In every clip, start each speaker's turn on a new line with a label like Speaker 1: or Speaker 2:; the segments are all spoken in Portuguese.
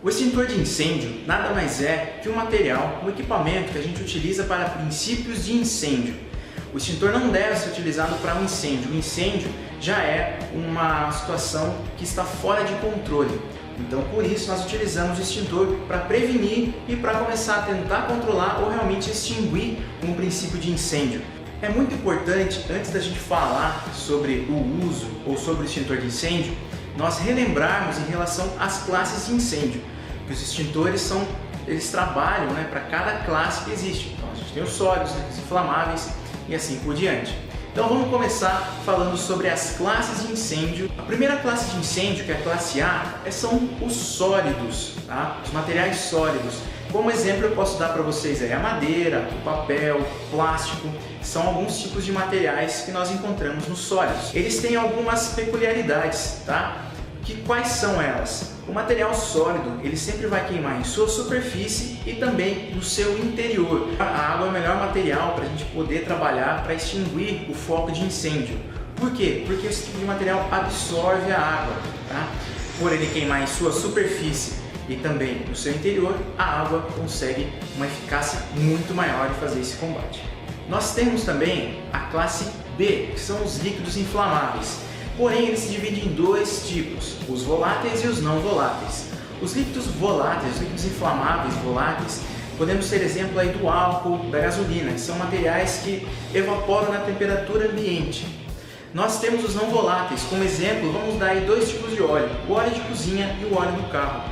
Speaker 1: O extintor de incêndio nada mais é que um material, um equipamento que a gente utiliza para princípios de incêndio. O extintor não deve ser utilizado para um incêndio. O incêndio já é uma situação que está fora de controle. Então, por isso, nós utilizamos o extintor para prevenir e para começar a tentar controlar ou realmente extinguir um princípio de incêndio. É muito importante, antes da gente falar sobre o uso ou sobre o extintor de incêndio, nós relembrarmos em relação às classes de incêndio. Que os extintores eles trabalham, para cada classe que existe. Então, a gente tem os sólidos, os inflamáveis e assim por diante. Então vamos começar falando sobre as classes de incêndio. A primeira classe de incêndio, que é a classe A, são os sólidos, tá? Os materiais sólidos. Como exemplo eu posso dar para vocês aí a madeira, o papel, o plástico, são alguns tipos de materiais que nós encontramos nos sólidos. Eles têm algumas peculiaridades, tá? Quais são elas? O material sólido, ele sempre vai queimar em sua superfície e também no seu interior. A água é o melhor material para a gente poder trabalhar para extinguir o foco de incêndio. Por quê? Porque esse tipo de material absorve a água, tá? Por ele queimar em sua superfície e também no seu interior, a água consegue uma eficácia muito maior de fazer esse combate. Nós temos também a classe B, que são os líquidos inflamáveis. Porém, eles se dividem em dois tipos, os voláteis e os não voláteis. Os líquidos voláteis, os líquidos inflamáveis voláteis, podemos ter exemplo aí do álcool, da gasolina, que são materiais que evaporam na temperatura ambiente. Nós temos os não voláteis, como exemplo, vamos dar aí dois tipos de óleo, o óleo de cozinha e o óleo do carro.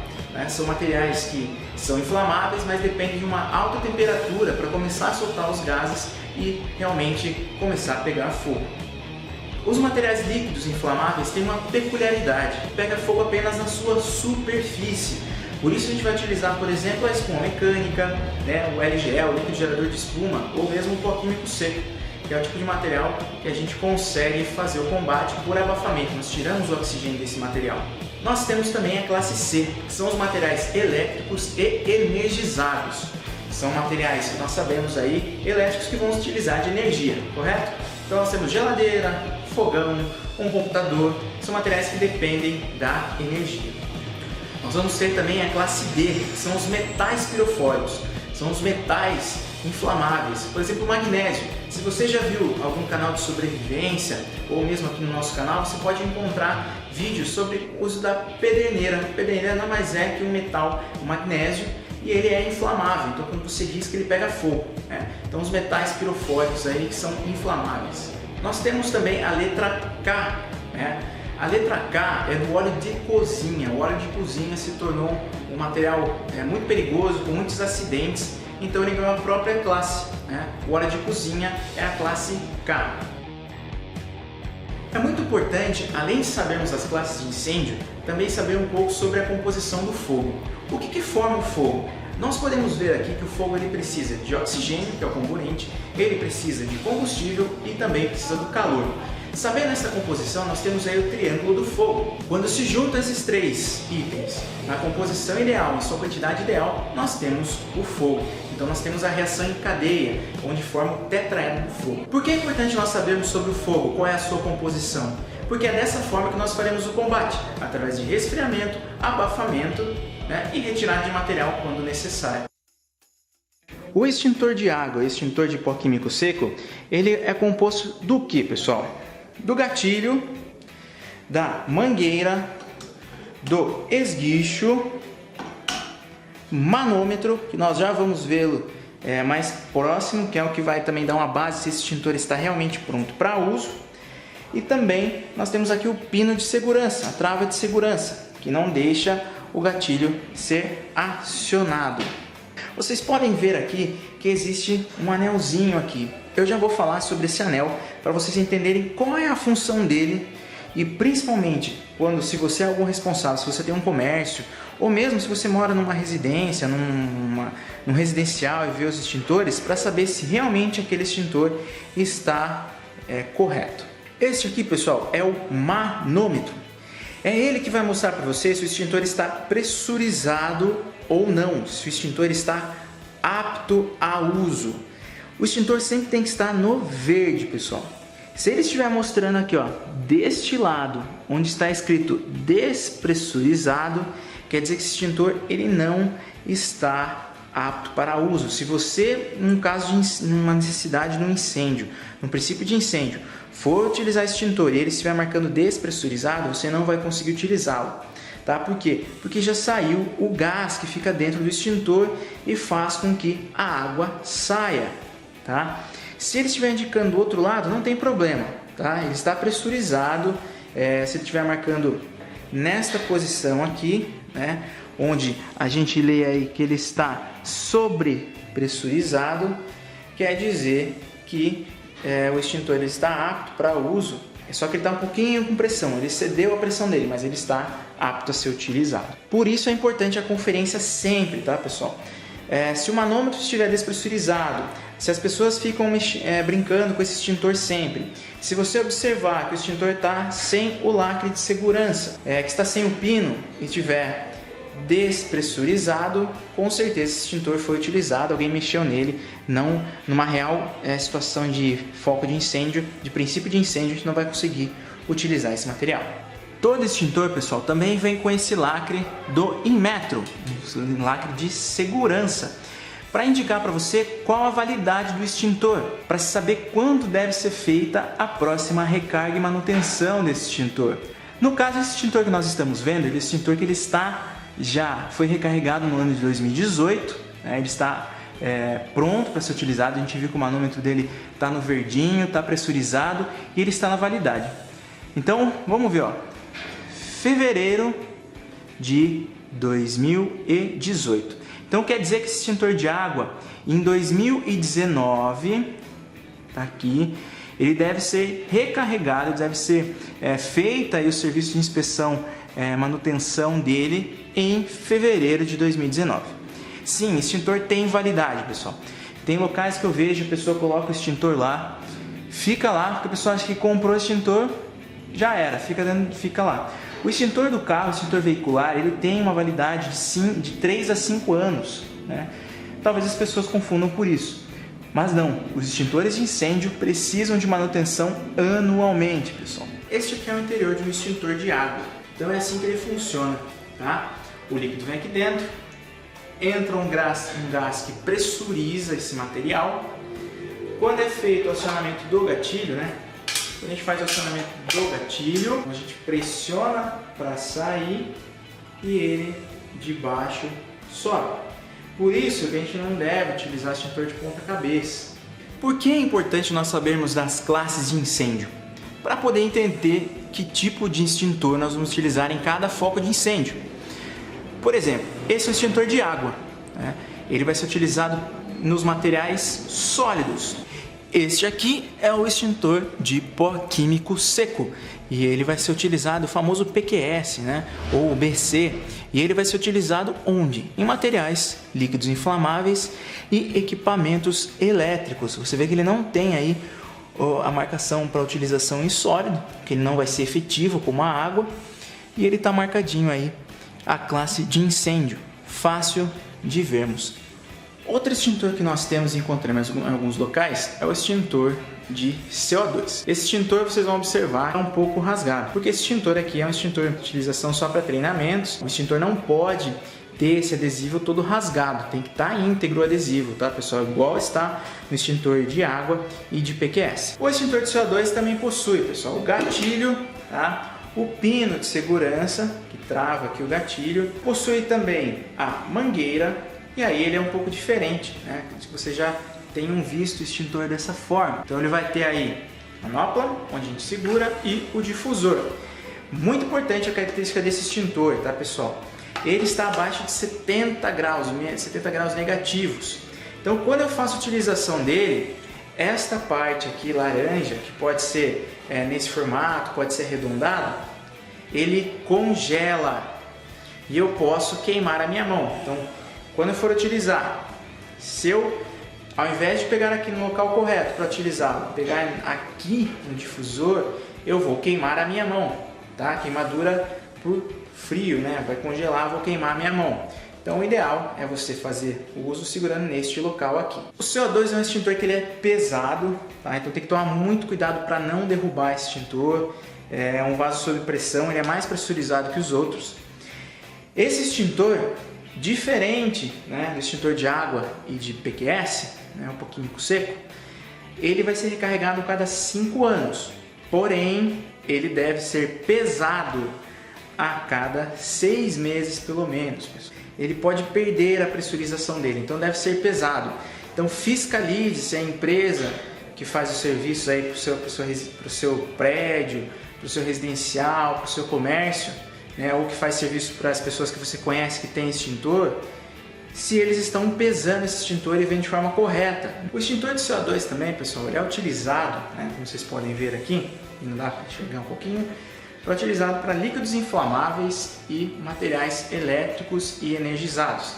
Speaker 1: São materiais que são inflamáveis, mas dependem de uma alta temperatura para começar a soltar os gases e realmente começar a pegar fogo. Os materiais líquidos inflamáveis têm uma peculiaridade, pega fogo apenas na sua superfície. Por isso a gente vai utilizar, por exemplo, a espuma mecânica, o LGL, o líquido gerador de espuma, ou mesmo o pó químico seco, que é o tipo de material que a gente consegue fazer o combate por abafamento. Nós tiramos o oxigênio desse material. Nós temos também a classe C, que são os materiais elétricos e energizados. São materiais que nós sabemos aí, elétricos que vão utilizar de energia, correto? Então nós temos geladeira, fogão, um computador, são materiais que dependem da energia. Nós vamos ter também a classe D, que são os metais pirofóricos, são os metais inflamáveis, por exemplo o magnésio. Se você já viu algum canal de sobrevivência, ou mesmo aqui no nosso canal, você pode encontrar vídeos sobre o uso da pederneira. A pederneira nada mais é que um metal, o magnésio, e ele é inflamável, então quando você risca ele pega fogo. Então os metais pirofóricos aí que são inflamáveis. Nós temos também a letra K. A letra K é do óleo de cozinha. O óleo de cozinha se tornou um material muito perigoso, com muitos acidentes, então ele ganhou a própria classe. O óleo de cozinha é a classe K. É muito importante, além de sabermos as classes de incêndio, também saber um pouco sobre a composição do fogo. O que forma o fogo? Nós podemos ver aqui que o fogo ele precisa de oxigênio, que é o componente, ele precisa de combustível e também precisa do calor. Sabendo essa composição, nós temos aí o triângulo do fogo. Quando se juntam esses três itens na composição ideal, em sua quantidade ideal, nós temos o fogo. Então nós temos a reação em cadeia, onde forma o tetraedro do fogo. Por que é importante nós sabermos sobre o fogo? Qual é a sua composição? Porque é dessa forma que nós faremos o combate, através de resfriamento, abafamento, e retirada de material quando necessário. O extintor de água, o extintor de pó químico seco, ele é composto do que, pessoal? Do gatilho, da mangueira, do esguicho, manômetro, que nós já vamos vê-lo mais próximo, que é o que vai também dar uma base se esse extintor está realmente pronto para uso. E também nós temos aqui o pino de segurança, a trava de segurança, que não deixa o gatilho ser acionado. Vocês podem ver aqui que existe um anelzinho aqui. Eu já vou falar sobre esse anel para vocês entenderem qual é a função dele e principalmente se você é algum responsável, se você tem um comércio ou mesmo se você mora numa residência, num residencial e vê os extintores, para saber se realmente aquele extintor está correto. Este aqui, pessoal, é o manômetro. É ele que vai mostrar para você se o extintor está pressurizado ou não, se o extintor está apto a uso. O extintor sempre tem que estar no verde, pessoal. Se ele estiver mostrando aqui, deste lado, onde está escrito despressurizado, quer dizer que esse extintor ele não está apto para uso. Se você, num caso de uma necessidade de um incêndio, no princípio de incêndio, for utilizar esse extintor e ele estiver marcando despressurizado, você não vai conseguir utilizá-lo. Tá? Por quê? Porque já saiu o gás que fica dentro do extintor e faz com que a água saia. Tá? Se ele estiver indicando do outro lado, não tem problema. Tá? Ele está pressurizado. Se ele estiver marcando nesta posição aqui, né, onde a gente lê aí que ele está sobrepressurizado, quer dizer que o extintor ele está apto para uso. É só que ele está um pouquinho com pressão, ele cedeu a pressão dele, mas ele está apto a ser utilizado. Por isso é importante a conferência sempre, tá, pessoal? Se o manômetro estiver despressurizado, se as pessoas ficam brincando com esse extintor sempre, se você observar que o extintor está sem o lacre de segurança, que está sem o pino e estiver despressurizado, com certeza esse extintor foi utilizado, alguém mexeu nele, não numa real situação de foco de incêndio, de princípio de incêndio, a gente não vai conseguir utilizar esse material. Todo extintor, pessoal, também vem com esse lacre do Inmetro, um lacre de segurança, para indicar para você qual a validade do extintor, para saber quando deve ser feita a próxima recarga e manutenção desse extintor. No caso, esse extintor que nós estamos vendo, ele é um extintor que ele já foi recarregado no ano de 2018, né? Ele está pronto para ser utilizado. A gente viu que o manômetro dele está no verdinho, está pressurizado e ele está na validade. Então, vamos ver, ó. Fevereiro de 2018. Então, quer dizer que esse extintor de água, em 2019, tá aqui, ele deve ser recarregado, deve ser feita aí o serviço de inspeção, manutenção dele em fevereiro de 2019. Sim, o extintor tem validade, pessoal. Tem locais que eu vejo, a pessoa coloca o extintor lá, fica lá, porque a pessoa acha que comprou o extintor, já era, fica lá. O extintor do carro, o extintor veicular, ele tem uma validade de 3 a 5 anos, né? Talvez as pessoas confundam por isso. Mas não, os extintores de incêndio precisam de manutenção anualmente, pessoal. Este aqui é o interior de um extintor de água. Então é assim que ele funciona, tá? O líquido vem aqui dentro, entra um gás que pressuriza esse material. Quando é feito o acionamento do gatilho, né? Quando a gente faz o acionamento do gatilho, a gente pressiona para sair e ele de baixo sobe. Por isso que a gente não deve utilizar extintor de ponta cabeça. Por que é importante nós sabermos das classes de incêndio? Para poder entender que tipo de extintor nós vamos utilizar em cada foco de incêndio. Por exemplo, esse é o extintor de água, né? Ele vai ser utilizado nos materiais sólidos. Este aqui é o extintor de pó químico seco e ele vai ser utilizado, o famoso PQS, né? Ou BC, e ele vai ser utilizado onde? Em materiais líquidos inflamáveis e equipamentos elétricos. Você vê que ele não tem aí a marcação para utilização em sólido, que ele não vai ser efetivo como a água, e ele está marcadinho aí a classe de incêndio, fácil de vermos. Outro extintor que nós temos e encontramos em alguns locais é o extintor de CO2. Esse extintor, vocês vão observar, é um pouco rasgado, porque esse extintor aqui é um extintor de utilização só para treinamentos. O extintor não pode ter esse adesivo todo rasgado, tem que estar íntegro o adesivo, tá, pessoal? Igual está no extintor de água e de PQS. O extintor de CO2 também possui, pessoal, o gatilho, tá? O pino de segurança, que trava aqui o gatilho, possui também a mangueira. E aí ele é um pouco diferente, né? Você já tem visto o extintor dessa forma. Então ele vai ter aí a manopla, onde a gente segura, e o difusor. Muito importante a característica desse extintor, tá, pessoal? Ele está abaixo de 70 graus negativos. Então quando eu faço a utilização dele, esta parte aqui laranja, que pode ser nesse formato, pode ser arredondado, ele congela e eu posso queimar a minha mão. Então, quando eu for utilizar, se eu, ao invés de pegar aqui no local correto para utilizar, pegar aqui no difusor, eu vou queimar a minha mão, tá? Queimadura por frio, né? Vai congelar, vou queimar a minha mão. Então o ideal é você fazer o uso segurando neste local aqui. O CO2 é um extintor que ele é pesado, tá? Então tem que tomar muito cuidado para não derrubar esse extintor. É um vaso sob pressão, ele é mais pressurizado que os outros. Esse extintor, diferente, né, do extintor de água e de PQS, né, um pouquinho seco, ele vai ser recarregado a cada 5 anos. Porém, ele deve ser pesado a cada 6 meses pelo menos. Ele pode perder a pressurização dele, então deve ser pesado. Então fiscalize se a empresa que faz o serviço aí para o seu prédio, para o seu residencial, para o seu comércio, né, ou que faz serviço para as pessoas que você conhece que tem extintor, se eles estão pesando esse extintor e vem de forma correta. O extintor de CO2 também, pessoal, ele é utilizado, né, como vocês podem ver aqui, e não dá para enxergar um pouquinho, é utilizado para líquidos inflamáveis e materiais elétricos e energizados.